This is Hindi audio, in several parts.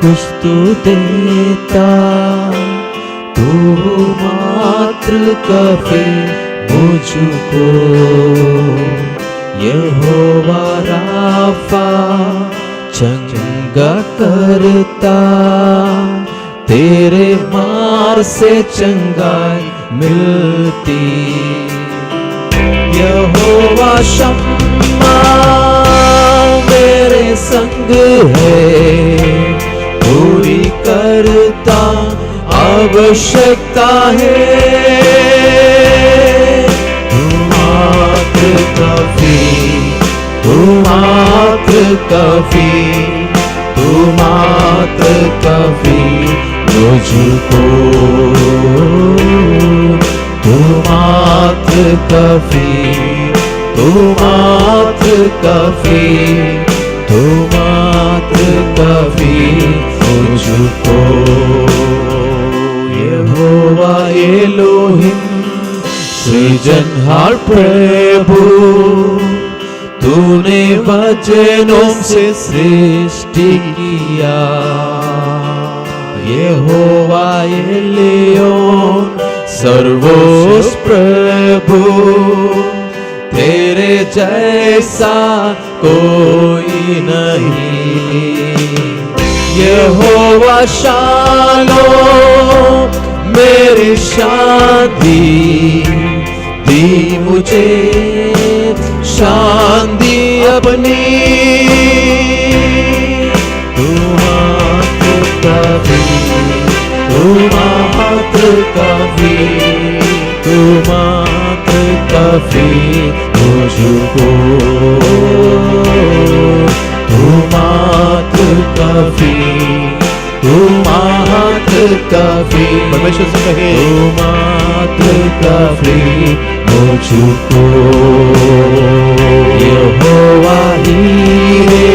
कुछ तू देता, तू मात्र काफी मुझको। यहोवा राफा चंगा करता, तेरे मार से चंगाई मिलती। यहोवा शम्मा मेरे संग है, पूरी करता आवश्यकता है। तू मात्र काफी, तू मात्र काफी, तू मात्र काफी मुझको। तू मात्र काफी, तू मात्र काफी, तू मात्र काफी मुझको। यहोवा एलोहिम सृजनहार प्रभु, तूने वचनों से सृष्टि किया। यहोवा एलियोन सर्वोच्च प्रभु, तेरे जैसा कोई नहीं। यहोवा शालो मेरी शांति दी मुझे, शांति अपनी। तू मात्र काफी, तू मात्र काफी, तू मात्र काफी मुझको। तू मात्र काफी, तू मात्र काफी, परमेश्वर से कहे तू मात्र काफी मुझको। यहोवा हीरे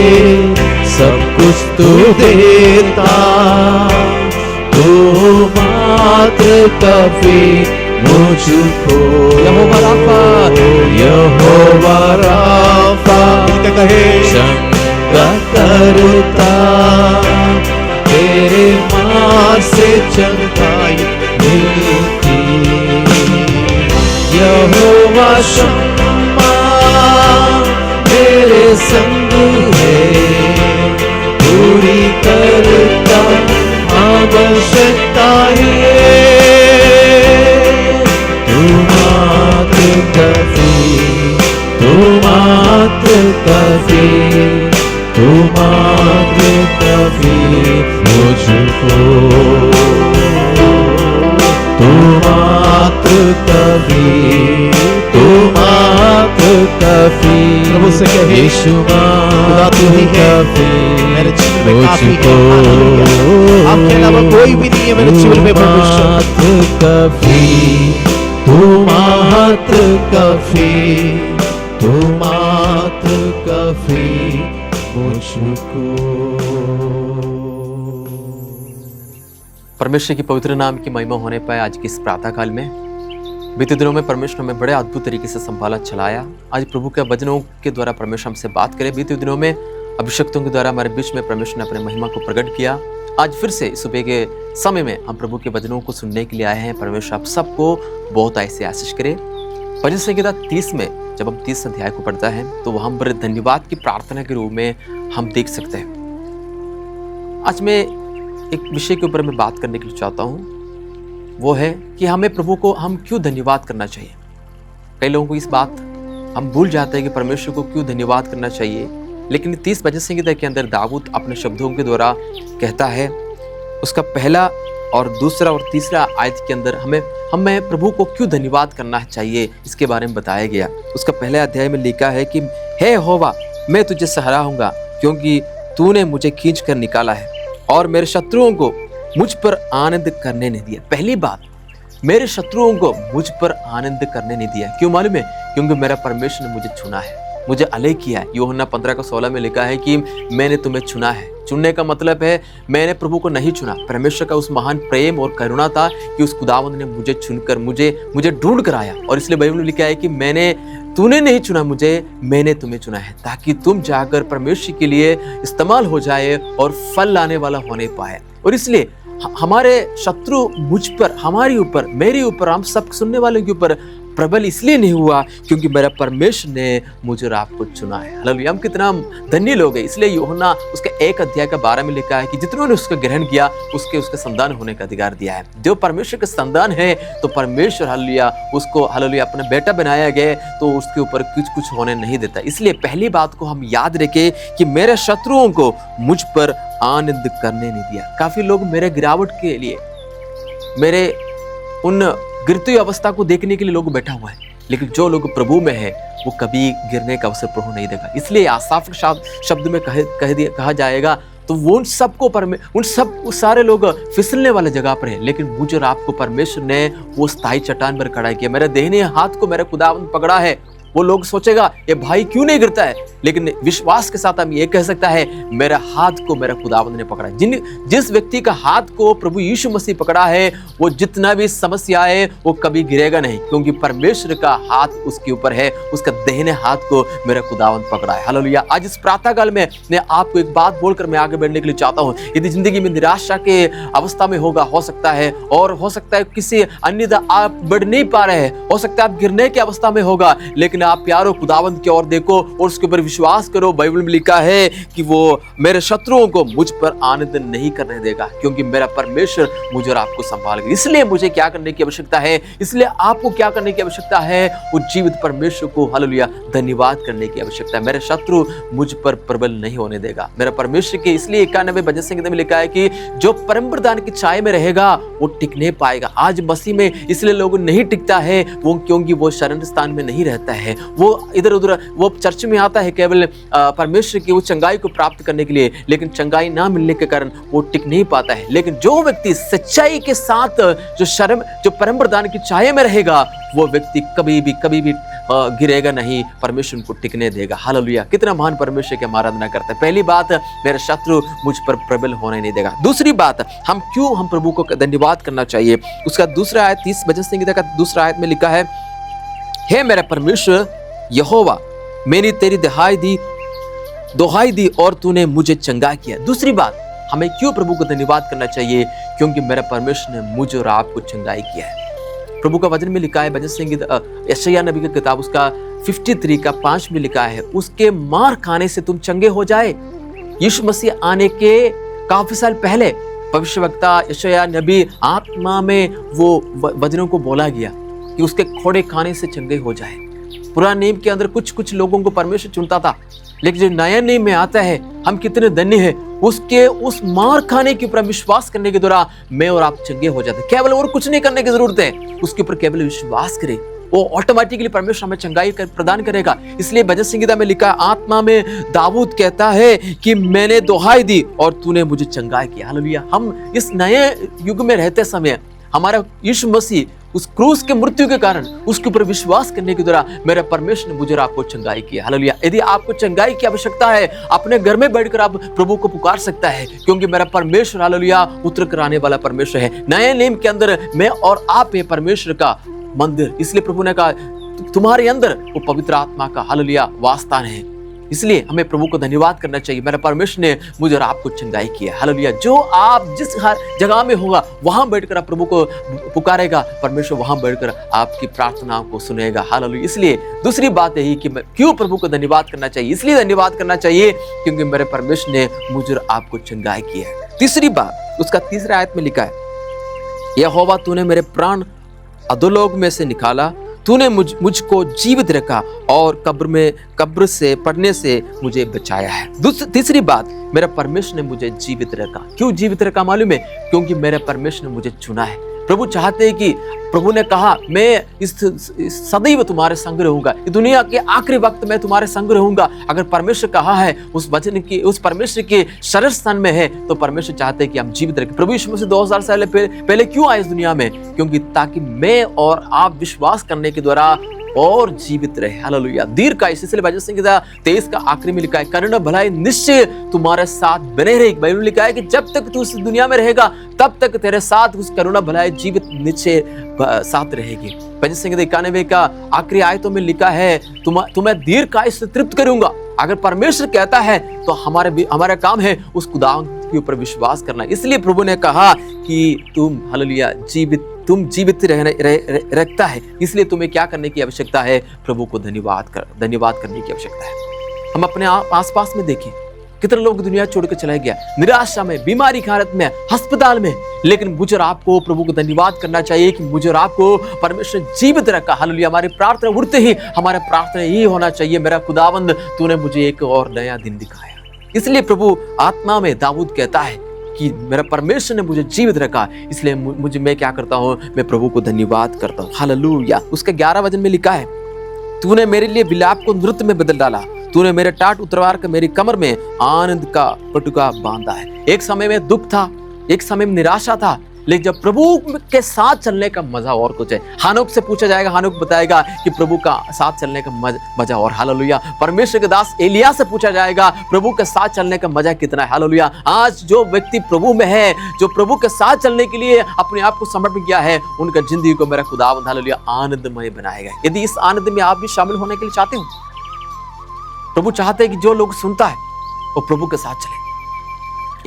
सब कुछ तू देता, तू मात्र काफी मुझको। यहोवा राफा, यहोवा राफा कहे चंगा करता, तेरे मार से चंगाई मिलती। यहोवा शम्मा मेरे संग है, पूरी करता आवश्यकता है। तू मात्र काफी, तू मात्र काफी, तू मात्र काफी मुझको। तू मात्र काफी, तू मात्र काफी। प्रभु से कहे यीशु मात्र काफी मेरे जीवन में काफी है। मुझको। आपके अलावा कोई भी नहीं है मेरे जीवन में परमेश्वर। मात्र काफी, तू मात्र काफी, तू मात्र काफी मुझको। परमेश्वर की पवित्र नाम की महिमा होने पाए आज की इस प्रातः काल में। बीते दिनों में परमेश्वर हमें बड़े अद्भुत तरीके से संभाला चलाया। आज प्रभु के वचनों के द्वारा परमेश्वर हमसे बात करे। बीते दिनों में अभिषक्तों के द्वारा हमारे बीच में परमेश्वर ने अपने महिमा को प्रकट किया। आज फिर से सुबह के समय में हम प्रभु के वचनों को सुनने के लिए आए हैं। परमेश्वर आप सबको बहुत ऐसे आशीष करे। भजन संहिता 30 में जब हम 30 अध्याय को पढ़ता है तो वहां पर धन्यवाद की प्रार्थना के रूप में हम देख सकते हैं। आज मैं एक विषय के ऊपर मैं बात करने के लिए चाहता हूँ, वो है कि हमें प्रभु को हम क्यों धन्यवाद करना चाहिए। कई लोगों को इस बात हम भूल जाते हैं कि परमेश्वर को क्यों धन्यवाद करना चाहिए। लेकिन 30 भजन संहिता के अंदर दाऊद अपने शब्दों के द्वारा कहता है, उसका पहला और दूसरा और तीसरा आयत के अंदर हमें प्रभु को क्यों धन्यवाद करना चाहिए इसके बारे में बताया गया। उसका पहले अध्याय में लिखा है कि हे यहोवा, मैं तुझे सराहूंगा क्योंकि तूने मुझे खींच कर निकाला है और मेरे शत्रुओं को मुझ पर आनंद करने नहीं दिया। पहली बात, मेरे शत्रुओं को मुझ पर आनंद करने नहीं दिया। क्यों मालूम है? क्योंकि मेरा परमेश्वर ने मुझे चुना है, मुझे अलग किया है। यूहन्ना 15:16 में लिखा है कि मैंने तुम्हें चुना है। चुनने का मतलब है मैंने प्रभु को नहीं चुना। परमेश्वर का उस महान प्रेम और करुणा था कि उस खुदावंद ने मुझे चुनकर मुझे ढूंढ कर आया। और इसलिए बाइबल में लिखा है कि मैंने तूने नहीं चुना मुझे, मैंने तुम्हें चुना है, ताकि तुम जाकर परमेश्वर के लिए इस्तेमाल हो जाए और फल लाने वाला होने पाए। और इसलिए हमारे शत्रु मुझ पर, हमारे ऊपर, मेरे ऊपर, हम सब सुनने वालों के ऊपर प्रबल इसलिए नहीं हुआ क्योंकि मेरा परमेश्वर ने मुझे और आपको चुना है। हालेलुया। हम कितना धन्य लोग हैं। इसलिए यूहन्ना उसके 1:12 में लिखा है कि जितनों ने उसका ग्रहण किया उसके संतान होने का अधिकार दिया है। जो परमेश्वर का संतान है तो परमेश्वर हालेलुया उसको हालेलुया अपना बेटा बनाया गया तो उसके ऊपर कुछ होने नहीं देता। इसलिए पहली बात को हम याद रखें कि मेरे शत्रुओं को मुझ पर आनंद करने नहीं दिया। काफी लोग मेरे गिरावट के लिए, मेरे उन गिरती हुई अवस्था को देखने के लिए लोग बैठा हुआ है, लेकिन जो लोग प्रभु में है वो कभी गिरने का अवसर प्रभु नहीं देगा। इसलिए आसाफ शब्द में कहा जाएगा तो वो उन सब सारे लोग फिसलने वाले जगह पर है, लेकिन मुझे और आपको परमेश्वर ने वो स्थायी चट्टान पर खड़ा किया। मेरे दाहिने हाथ को मेरा खुदावंद पकड़ा है। वो लोग सोचेगा ये भाई क्यों नहीं गिरता है, लेकिन विश्वास के साथ हम ये कह सकता है मेरा हाथ को मेरा खुदावंद ने पकड़ा। जिस व्यक्ति का हाथ को प्रभु यीशु मसीह पकड़ा है वो जितना भी समस्या है वो कभी गिरेगा नहीं, क्योंकि परमेश्वर का हाथ उसके ऊपर है। उसका दाहिने हाथ को मेरा खुदावंद पकड़ा है। हालेलुया। आज इस प्रातः काल में मैं आपको एक बात बोलकर मैं आगे बढ़ने के लिए चाहता हूँ। यदि जिंदगी में निराशा के अवस्था में हो सकता है, और हो सकता है किसी अन्यथा आप बढ़ नहीं पा रहे हैं, हो सकता है आप गिरने की अवस्था में होगा, लेकिन आप प्यारो खुदावंद की ओर देखो और उसके ऊपर विश्वास करो। बाइबल में लिखा है कि वो मेरे शत्रुओं को मुझ पर आनंद नहीं करने देगा, क्योंकि मेरा परमेश्वर मुझे और आपको संभालेगा। इसलिए मुझे क्या करने की आवश्यकता है, इसलिए आपको क्या करने की आवश्यकता है, वो जीवित परमेश्वर को हालेलुया धन्यवाद करने की आवश्यकता है। मेरे शत्रु मुझ पर प्रबल नहीं होने देगा। मेरा परमेश्वर के इसलिए 91 भजन संगीत में लिखा है कि जो परम प्रधान की छाया में रहेगा वो टिक नहीं पाएगा। आज मसीह में इसलिए लोग नहीं टिकता है वो क्योंकि वो शरण स्थान में नहीं रहता है। वो इधर उधर वो चर्च में आता है केवल परमेश्वर की वो चंगाई को प्राप्त करने के लिए, लेकिन चंगाई ना मिलने के कारण वो टिक नहीं पाता है। लेकिन जो व्यक्ति सच्चाई के साथ जो परम प्रधान की छाया में रहेगा वो व्यक्ति कभी भी गिरेगा नहीं, परमेश्वर को टिकने देगा। हालेलुया। कितना महान परमेश्वर की आराधना करता है। पहली बात, मेरा शत्रु मुझ पर प्रबल होने नहीं देगा। दूसरी बात, हम प्रभु को धन्यवाद करना चाहिए। उसका दूसरा आयत 30 भजन संहिता का दूसरा आयत में लिखा है, हे मेरा परमेश्वर यहोवा, मैंने तेरी दोहाई दी और तूने मुझे चंगा किया। दूसरी बात, हमें क्यों प्रभु को धन्यवाद करना चाहिए, क्योंकि मेरा परमेश्वर ने मुझे और आपको चंगाई किया है। प्रभु का वचन में लिखा है, भजन संगीत यशायाह नबी की किताब उसका 53 का 5 में लिखा है, उसके मार खाने से तुम चंगे हो जाए। यीशु मसीह आने के काफी साल पहले भविष्यवक्ता यशायाह नबी आत्मा में वो वचनों को बोला गया कि उसके खोड़े खाने से चंगे हो जाए। पुराने नियम के अंदर कुछ लोगों को परमेश्वर चुनता था, लेकिन जो नया नियम में आता है, हम कितने धन्य हैं, उसके उस मार खाने के ऊपर विश्वास करने के द्वारा मैं और आप चंगे हो जाते। केवल और कुछ नहीं करने की जरूरत है, उसके ऊपर केवल विश्वास करें, वो ऑटोमेटिकली परमेश्वर हमें चंगाई प्रदान करेगा। इसलिए भजन संगीता में लिखा, आत्मा में दाऊद कहता है कि मैंने दोहाई दी और तूने मुझे चंगाई किया। हालेलुया। हम इस नए युग में रहते समय हमारा यीशु मसीह उस क्रूस के मृत्यु के कारण उसके ऊपर विश्वास करने के द्वारा मेरा परमेश्वर ने मुझे और आपको चंगाई किया। हालेलुया। यदि आपको चंगाई की आवश्यकता है, अपने घर में बैठकर आप प्रभु को पुकार सकता है, क्योंकि मेरा परमेश्वर हालेलुया उतर कर आने वाला परमेश्वर है। नए नियम के अंदर मैं और आप है परमेश्वर का मंदिर। इसलिए प्रभु ने कहा तुम्हारे अंदर वो पवित्र आत्मा का हालेलुया वासस्थान है। इसलिए हमें प्रभु को धन्यवाद करना चाहिए। मेरा परमेश्वर ने मुझे और आपको चंगाई किया। हालेलुया। जो आप जिस हर जगह में होगा वहां बैठकर आप प्रभु को पुकारेगा, परमेश्वर वहां बैठकर आपकी प्रार्थनाओं को सुनेगा। हालेलुया। इसलिए दूसरी बात यही कि मैं क्यों प्रभु को धन्यवाद करना चाहिए, इसलिए धन्यवाद करना चाहिए क्योंकि मेरे परमेश्वर ने मुझे और आपको चंगाई किया है। तीसरी बात, उसका तीसरा आयत में लिखा है, यहोवा तूने मेरे प्राण अधोलोक में से निकाला, तूने मुझको जीवित रखा और कब्र से पड़ने से मुझे बचाया है। तीसरी बात, मेरा परमेश्वर ने मुझे जीवित रखा। क्यों जीवित रखा मालूम है? क्योंकि मेरे परमेश्वर ने मुझे चुना है। प्रभु चाहते हैं कि प्रभु ने कहा मैं इस सदैव तुम्हारे संग रहूंगा, दुनिया के आखिरी वक्त में तुम्हारे संग रहूंगा। अगर परमेश्वर कहा है, उस वचन की उस परमेश्वर के शरण स्थान में है, तो परमेश्वर चाहते हैं कि हम जीवित रखें। प्रभु यीशु मसीह 2000 साल पहले क्यों आए इस दुनिया में? क्योंकि ताकि मैं और आप विश्वास करने के द्वारा और जीवित रहे। हालेलुया। दीर्घायुष, इसलिए भजन संहिता 23 का आखिरी में लिखा है, करुणा भलाई निश्चय तुम्हारे साथ बने रहेगी। बाइबल में लिखा है कि जब तक तू इस दुनिया में रहेगा तब तक तेरे साथ उस करुणा भलाई जीवित निश्चय साथ रहेगी। भजन संहिता 91 का आखिरी आयतों में लिखा है, तुम्हें दीर्घायुष से तृप्त करूंगा। अगर परमेश्वर कहता है तो हमारा काम है उस खुदावंद के ऊपर विश्वास करना। इसलिए प्रभु ने कहा कि हालेलुया जीवित रखता है, इसलिए तुम्हें क्या करने की आवश्यकता है? प्रभु को धन्यवाद करने की आवश्यकता है। हम अपने आसपास में देखें, कितने लोग दुनिया छोड़ के चले गया, निराशा में, बीमारी की हालत में, अस्पताल में, लेकिन मुझे और आपको प्रभु को धन्यवाद करना चाहिए कि मुझे और आपको परमेश्वर ने जीवित रखा। हालेलुया। हमारी प्रार्थना उठते ही हमारा प्रार्थना यही होना चाहिए, मेरा खुदावंद तूने मुझे एक और नया दिन दिखाया। इसलिए प्रभु आत्मा में दाऊद कहता है कि मेरा परमेश्वर ने मुझे जीवित रखा, इसलिए मैं क्या करता हूँ? मैं प्रभु को धन्यवाद करता हूँ। हालेलुया। उसके 11 वचन में लिखा है, तूने मेरे लिए विलाप को नृत्य में बदल डाला, तूने मेरे टाट उतरवार का मेरी कमर में आनंद का पटुका बांधा है। एक समय में दुख था, एक समय में निराशा था, लेकिन जब प्रभु के साथ चलने का मजा और कुछ है। हानोक से पूछा जाएगा, हानोक बताएगा कि प्रभु का साथ चलने का मजा और। हालेलुया। परमेश्वर के दास एलिया से पूछा जाएगा, प्रभु के साथ चलने का मजा कितना है। हालेलुया। आज जो व्यक्ति प्रभु में है, जो प्रभु के साथ चलने के लिए अपने आप को समर्पित किया है, उनका जिंदगी को मेरा खुदावंद हालेलुया आनंदमय बनाएगा। यदि इस आनंद में आप भी शामिल होने के लिए चाहते हो, प्रभु चाहते हैं कि जो लोग सुनता है वो प्रभु के साथ चले।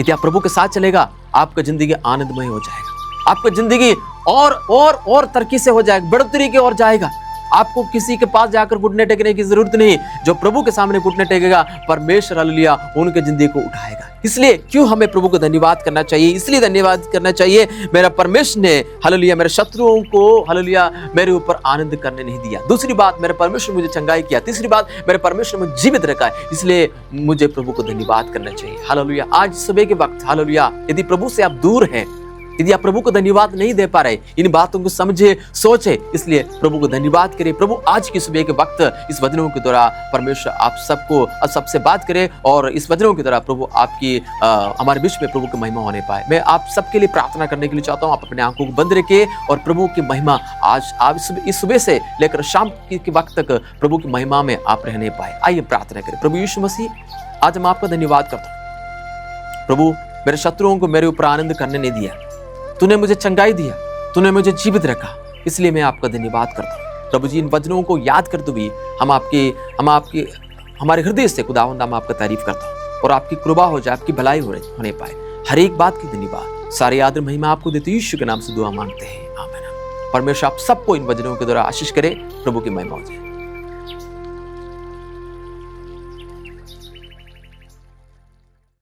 यदि आप प्रभु के साथ चलेगा, आपका जिंदगी आनंदमय हो जाएगा, आपका जिंदगी और तरक्की से हो जाएगा, बढ़ोतरी की ओर जाएगा। आपको किसी के पास जाकर घुटने टेकने की जरूरत नहीं। जो प्रभु के सामने घुटने टेकेगा, परमेश्वर हालेलुया उनके जिंदगी को उठाएगा। इसलिए क्यों हमें प्रभु को धन्यवाद करना चाहिए? इसलिए धन्यवाद करना चाहिए, मेरा परमेश्वर ने हालेलुया मेरे शत्रुओं को हालेलुया मेरे ऊपर आनंद करने नहीं दिया। दूसरी बात, मेरे परमेश्वर मुझे चंगाई किया। तीसरी बात, मेरे परमेश्वर मुझे जीवित रखा है, इसलिए मुझे प्रभु को धन्यवाद करना चाहिए। हालेलुया। आज सुबह के वक्त हालेलुया, यदि प्रभु से आप दूर हैं, यदि आप प्रभु को धन्यवाद नहीं दे पा रहे, इन बातों को समझे, सोचे, इसलिए प्रभु को धन्यवाद करें। प्रभु आज की सुबह के वक्त इस वचनों के द्वारा परमेश्वर आप सबसे बात करे, और इस वचनों के द्वारा प्रभु आपकी हमारे बीच में प्रभु की महिमा होने पाए। मैं आप सबके लिए प्रार्थना करने के लिए चाहता हूँ, आप अपने आंखों को बंद रखें और प्रभु की महिमा आज आप इस सुबह से लेकर शाम के वक्त तक प्रभु की महिमा में आप रहने पाए। आइए प्रार्थना करें। प्रभु यीशु मसीह, आज मैं आपका धन्यवाद करता हूँ। प्रभु, मेरे शत्रुओं को मेरे ऊपर आनंद करने नहीं दिया, तूने मुझे चंगाई दिया, तूने मुझे जीवित रखा, इसलिए मैं आपका धन्यवाद करता हूँ। प्रभु जी, इन वचनों को याद करते हुए हमारे हृदय से खुदावंद हम आपका तारीफ करता हूँ, और आपकी कृपा हो जाए, आपकी भलाई होने पाए। हर एक बात की धन्यवाद, सारी आदर महिमा आपको देते यीशु के नाम से दुआ मांगते हैं, आमीन। परमेश्वर आप सबको इन वचनों के द्वारा आशीष करे। प्रभु की महिमा हो जाए।